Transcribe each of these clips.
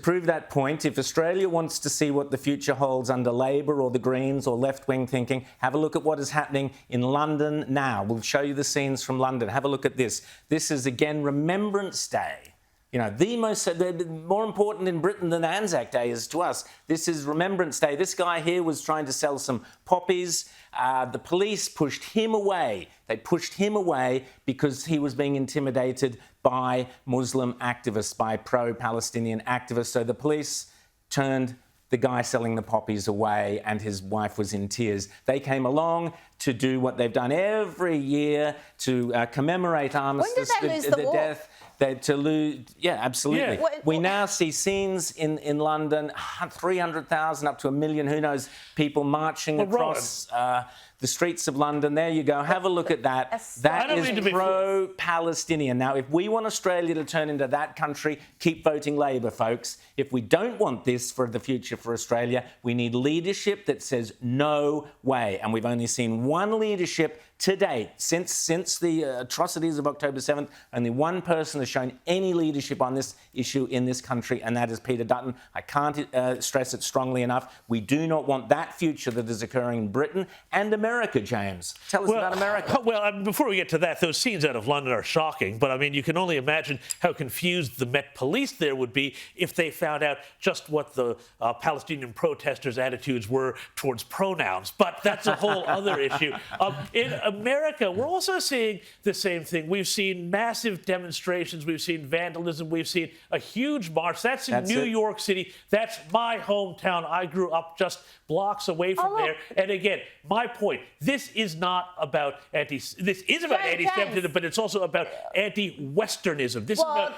prove that point, if Australia wants to see what the future holds under Labor or the Greens or left-wing thinking, have a look at what is happening in London now. We'll show you the scenes from London. Have a look at this. This is, again, Remembrance Day. You know, more important in Britain than Anzac Day is to us. This is Remembrance Day. This guy here was trying to sell some poppies. The police pushed him away. They pushed him away because he was being intimidated by Muslim activists, by pro-Palestinian activists. So the police turned the guy selling the poppies away, and his wife was in tears. They came along to do what they've done every year to commemorate Armistice, the death. Yeah, absolutely. Yeah. We now see scenes in London, 300,000 up to 1 million, who knows, people marching across the streets of London. There you go. Have a look at that. That is pro-Palestinian. Now, if we want Australia to turn into that country, keep voting Labor, folks. If we don't want this for the future for Australia, we need leadership that says no way. And we've only seen one leadership to date, since the atrocities of October 7th, only one person has shown any leadership on this issue in this country, and that is Peter Dutton. I can't stress it strongly enough. We do not want that future that is occurring in Britain and America, James. Tell us about America. Well, before we get to that, those scenes out of London are shocking, but I mean, you can only imagine how confused the Met Police there would be if they found out just what the Palestinian protesters' attitudes were towards pronouns. But that's a whole other issue. In America, we're also seeing the same thing. We've seen massive demonstrations. We've seen vandalism. We've seen a huge march. That's in New York City. That's my hometown. I grew up just blocks away from there. And again, my point, this is not about anti-Semitism, but it's also about anti-westernism. This is about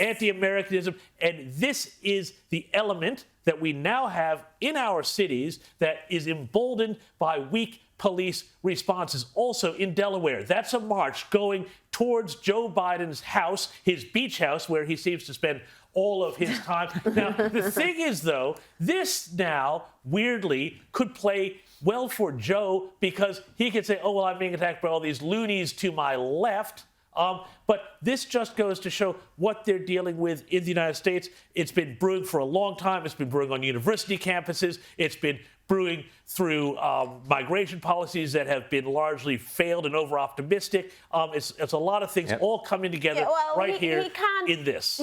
anti-Americanism. And this is the element that we now have in our cities that is emboldened by weak police responses. Also in Delaware, that's a march going towards Joe Biden's house, his beach house, where he seems to spend all of his time. Now, the thing is, though, this now, weirdly, could play well for Joe because he could say, oh, well, I'm being attacked by all these loonies to my left. But this just goes to show what they're dealing with in the United States. It's been brewing for a long time. It's been brewing on university campuses. It's been brewing through migration policies that have been largely failed and over-optimistic. It's a lot of things all coming together here in this.